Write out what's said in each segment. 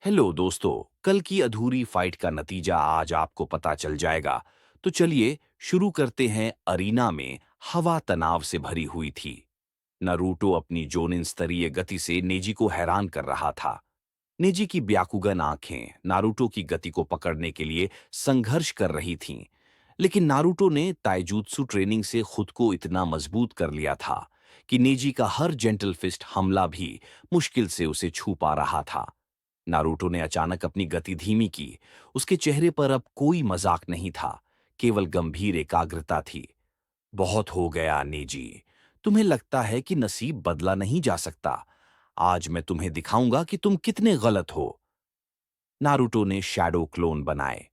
Hello दोस्तों। कल की अधूरी फाइट का नतीजा आज आपको पता चल जाएगा। तो चलिए शुरू करते हैं। अरीना में हवा तनाव से भरी हुई थी। नारुतो अपनी जोनिन स्तरीय गति से नेजी को हैरान कर रहा था। नेजी की ब्याकुगन आंखें नारुतो की गति को पकड़ने के लिए संघर्ष कर रही थीं। लेकिन नारुतो ने ताइजूत्सु ट्रेनिंग से खुद को इतना मजबूत कर लिया था कि नेजी का हर जेंटल फिस्ट हमला भी मुश्किल से उसे छू पा रहा था। नारुतो ने अचानक अपनी गति धीमी की। उसके चेहरे पर अब कोई मजाक नहीं था, केवल गंभीर एकाग्रता थी। बहुत हो गया नेजी। तुम्हें लगता है कि नसीब बदला नहीं जा सकता। आज मैं तुम्हें दिखाऊंगा कि तुम कितने गलत हो। नारुतो ने शैडो क्लोन बनाए।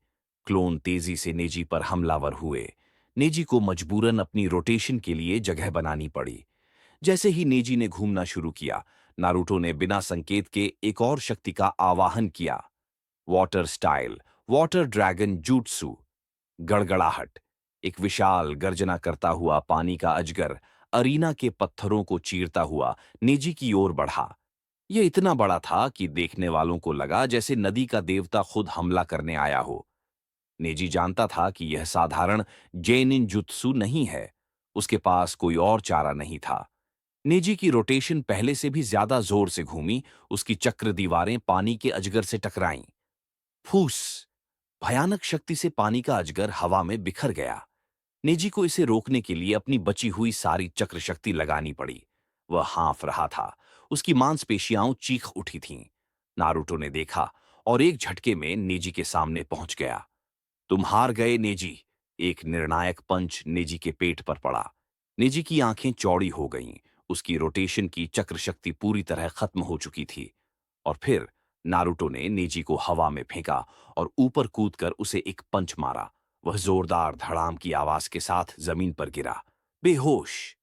क्लोन तेजी से नेजी पर हमलावर हुए। नेजी को मजबूरन अपनी रोटेशन के लिए जगह बनानी पड़ी। जैसे ही नेजी ने घूमना शुरू किया, नारुतो ने बिना संकेत के एक और शक्ति का आवाहन किया। Water style, water dragon jutsu. गड़गड़ाहट। एक विशाल गर्जना करता हुआ पानी का अजगर अरीना के पत्थरों को चीरता हुआ नेजी की ओर बढ़ा। यह इतना बड़ा था कि देखने वालों को लगा जैसे नदी का देवता खुद हमला करने आया हो। नेजी जानता था कि यह साधारण जेनिन जुत्सु नहीं है। उसके पास कोई और चारा नहीं था। नेजी की रोटेशन पहले से भी ज्यादा जोर से घूमी। उसकी चक्र दीवारें पानी के अजगर से टकराईं। फूस। भयानक शक्ति से पानी का अजगर हवा में बिखर गया। नेजी को इसे रोकने के लिए अपनी बची हुई सारी चक्र शक्ति लगानी पड़ी। वह हाँफ रहा था। उसकी मांसपेशियां चीख उठी थीं। नारुतो ने देखा और एक झटके में नेजी के सामने पहुंच गया। तुम हार गए नेजी। एक निर्णायक पंच नेजी के पेट पर पड़ा। नेजी की आंखें चौड़ी हो गईं। उसकी रोटेशन की चक्र शक्ति पूरी तरह खत्म हो चुकी थी। और फिर नारुतो ने नेजी को हवा में फेंका और ऊपर कूदकर उसे एक पंच मारा। वह जोरदार धड़ाम की आवाज के साथ जमीन पर गिरा, बेहोश।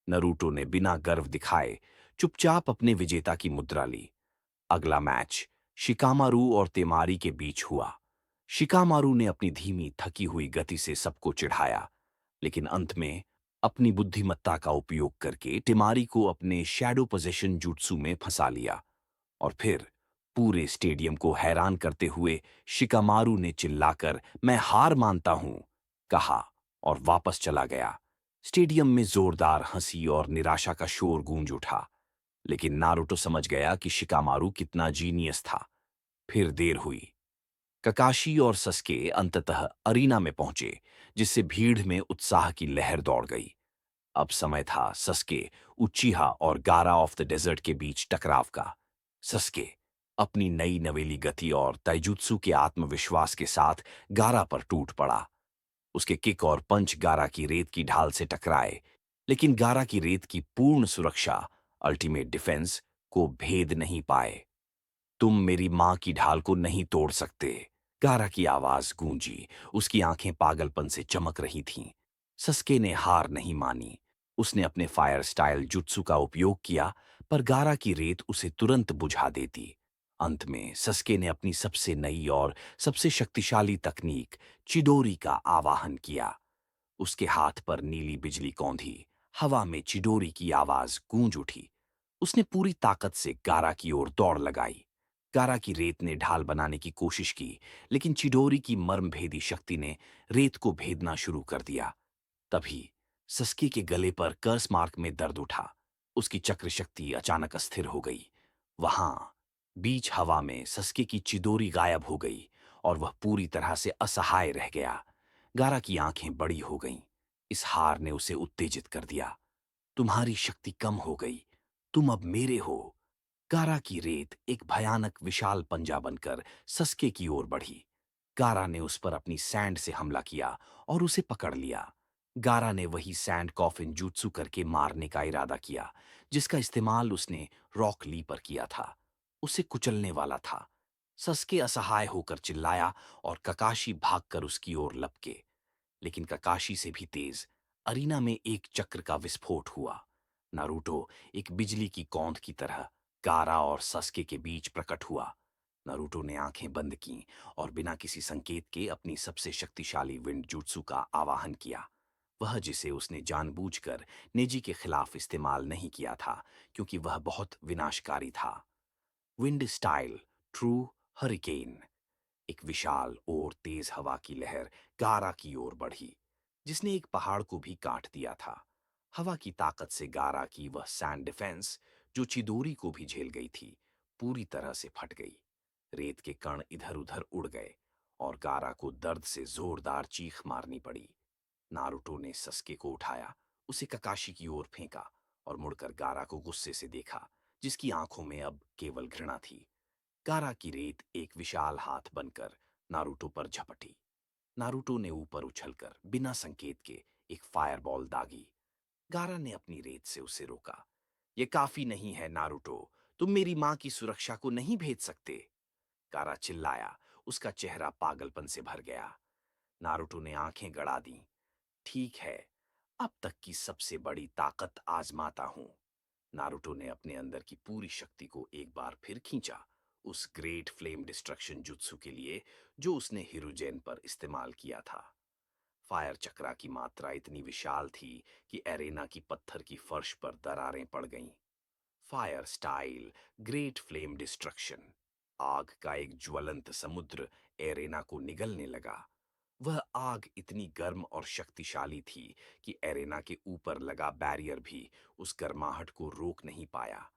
नारुतो ने बिना गर्व दिखाए चुपचाप अपने विजेता की मुद्रा ली। अगला मैच शिकामारू और तेमारी के बीच हुआ। शिकामारू ने अपनी धीमी थकी हुई गति से सबको चिढ़ाया, लेकिन अंत में अपनी बुद्धिमत्ता का उपयोग करके टिमारी को अपने शैडो पोजीशन जुत्सु में फंसा लिया। और फिर पूरे स्टेडियम को हैरान करते हुए शिकामारू ने चिल्लाकर मैं हार मानता हूं कहा और वापस चला गया। स्टेडियम में जोरदार हंसी और निराशा का शोर गूंज उठा। लेकिन नारुतो समझ गया कि शिकामारू कितना जीनियस था। फिर देर हुई। ककाशी और सस्के अंततः अरीना में पहुंचे, जिससे भीड़ में उत्साह की लहर दौड़ गई। अब समय था सस्के, उचिहा और गारा ऑफ द डेजर्ट के बीच टकराव का। सस्के अपनी नई नवेली गति और ताइजुत्सु के आत्मविश्वास के साथ गारा पर टूट पड़ा। उसके किक और पंच गारा की रेत की ढाल से टकराए, लेकिन गारा की रेत की पूर्ण सुरक्षा, अल्टीमेट डिफेंस, को भेद नहीं पाए। तुम मेरी मां की ढाल को नहीं तोड़ सकते। गारा की आवाज गूंजी। उसकी आंखें पागलपन से चमक रही थीं। सस्के ने हार नहीं मानी। उसने अपने फायर स्टाइल जुत्सु का उपयोग किया, पर गारा की रेत उसे तुरंत बुझा देती। अंत में सस्के ने अपनी सबसे नई और सबसे शक्तिशाली तकनीक चिडोरी का आवाहन किया। उसके हाथ पर नीली बिजली कौंधी। हवा में चिडोरी की आवाज गूंज उठी। उसने पूरी ताकत से गारा की ओर दौड़ लगाई। गारा की रेत ने ढाल बनाने की कोशिश की, लेकिन चिडोरी की मर्मभेदी शक्ति ने रेत को भेदना शुरू कर दिया। तभी सस्की के गले पर कर्स मार्क में दर्द उठा। उसकी चक्र शक्ति अचानक अस्थिर हो गई। वहां बीच हवा में सस्की की चिडोरी गायब हो गई और वह पूरी तरह से असहाय रह गया। गारा की आंखें बड़ी हो गईं। इस हार ने उसे उत्तेजित कर दिया। तुम्हारी शक्ति कम हो गई। तुम अब मेरे हो। गारा की रेत एक भयानक विशाल पंजा बनकर सस्के की ओर बढ़ी। गारा ने उस पर अपनी सैंड से हमला किया और उसे पकड़ लिया। गारा ने वही सैंड कॉफिन जूत्सु करके मारने का इरादा किया, जिसका इस्तेमाल उसने रॉक ली पर किया था। उसे कुचलने वाला था। सस्के असहाय होकर चिल्लाया और ककाशी भागकर उसकी ओर लपके। लेकिन ककाशी से भी तेज अरीना में एक चक्र का विस्फोट हुआ। नारुतो एक बिजली की कौंध की तरह गारा और सस्के के बीच प्रकट हुआ। नारुतो ने आंखें बंद कीं और बिना किसी संकेत के अपनी सबसे शक्तिशाली विंड जुत्सु का आवाहन किया। वह जिसे उसने जानबूझकर नेजी के खिलाफ इस्तेमाल नहीं किया था, क्योंकि वह बहुत विनाशकारी था। विंड स्टाइल, ट्रू हरिकेन, एक विशाल और तेज हवा की लहर गारा की ओर बढ़ी, जिसने एक पहाड़ को भी काट दिया था। हवा की ताकत से गारा की वह सैंड डिफेंस, जो चिदोरी को भी झेल गई थी, पूरी तरह से फट गई। रेत के कण इधर उधर उड़ गए और गारा को दर्द से जोरदार चीख मारनी पड़ी। नारुतो ने सस्के को उठाया, उसे ककाशी की ओर फेंका और मुड़कर गारा को गुस्से से देखा, जिसकी आंखों में अब केवल घृणा थी। गारा की रेत एक विशाल हाथ बनकर नारुतो पर झपटी। नारुतो ने ऊपर उछलकर बिना संकेत के एक फायरबॉल दागी। गारा ने अपनी रेत से उसे रोका। यह काफी नहीं है नारुतो, तुम मेरी मां की सुरक्षा को नहीं भेज सकते। गारा चिल्लाया, उसका चेहरा पागलपन से भर गया। नारुतो ने आंखें गड़ा दी। ठीक है, अब तक की सबसे बड़ी ताकत आजमाता हूं। नारुतो ने अपने अंदर की पूरी शक्ति को एक बार फिर खींचा, उस ग्रेट फ्लेम डिस्ट्रक्शन जुत्सु के लिए जो उसने हिरुजेन पर इस्तेमाल किया था। फायर चक्रा की मात्रा इतनी विशाल थी कि एरेना की पत्थर की फर्श पर दरारें पड़ गईं। Fire style great flame destruction, आग का एक ज्वलंत समुद्र एरेना को निगलने लगा। वह आग इतनी गर्म और शक्तिशाली थी कि एरेना के ऊपर लगा बैरियर भी उस गर्माहट को रोक नहीं पाया।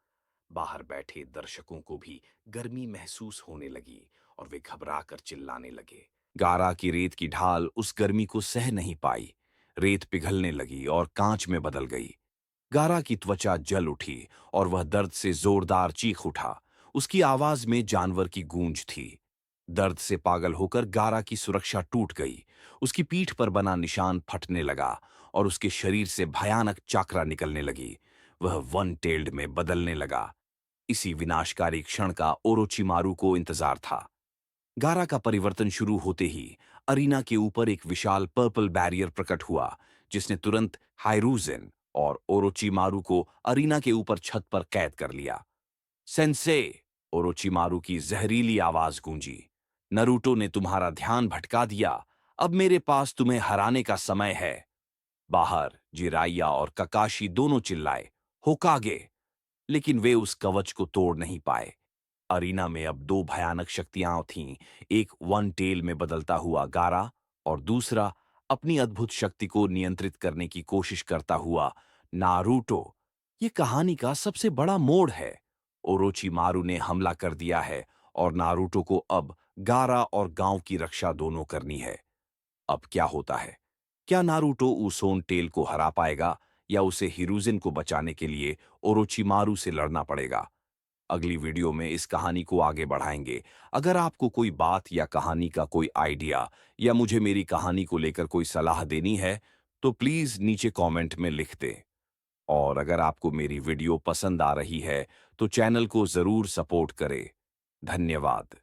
बाहर बैठे दर्शकों को भी गर्मी महसूस होने लगी और वे घबराकर चिल्लाने लगे। गारा की रेत की ढाल उस गर्मी को सह नहीं पाई। रेत पिघलने लगी और कांच में बदल गई। गारा की त्वचा जल उठी और वह दर्द से जोरदार चीख उठा। उसकी आवाज में जानवर की गूंज थी। दर्द से पागल होकर गारा की सुरक्षा टूट गई। उसकी पीठ पर बना निशान फटने लगा और उसके शरीर से भयानक चाकरा निकलने लगी। वह वन टेल्ड में बदलने लगा। इसी विनाशकारी क्षण का ओरोचिमारू को इंतजार था। गारा का परिवर्तन शुरू होते ही अरीना के ऊपर एक विशाल पर्पल बैरियर प्रकट हुआ, जिसने तुरंत हाइरूजेन और ओरोचिमारू को अरीना के ऊपर छत पर कैद कर लिया। सेंसे! ओरोचिमारू की जहरीली आवाज गूंजी। नरूटो ने तुम्हारा ध्यान भटका दिया। अब मेरे पास तुम्हें हराने का समय है। बाहर जिराइया और ककाशी दोनों चिल्लाए, होकागे! लेकिन वे उस कवच को तोड़ नहीं पाए। अरीना में अब दो भयानक शक्तियां थीं, एक वन टेल में बदलता हुआ गारा और दूसरा अपनी अद्भुत शक्ति को नियंत्रित करने की कोशिश करता हुआ नारुतो। ये कहानी का सबसे बड़ा मोड़ है। ओरोचिमारू ने हमला कर दिया है और नारुतो को अब गारा और गांव की रक्षा दोनों करनी है। अब क्या होता है? क्या नारुतो उसोन टेल को हरा पाएगा या उसे हिरुजिन को बचाने के लिए ओरोचिमारू से लड़ना पड़ेगा? अगली वीडियो में इस कहानी को आगे बढ़ाएंगे। अगर आपको कोई बात या कहानी का कोई आइडिया या मुझे मेरी कहानी को लेकर कोई सलाह देनी है, तो प्लीज नीचे कमेंट में लिख दें। और अगर आपको मेरी वीडियो पसंद आ रही है, तो चैनल को जरूर सपोर्ट करें। धन्यवाद।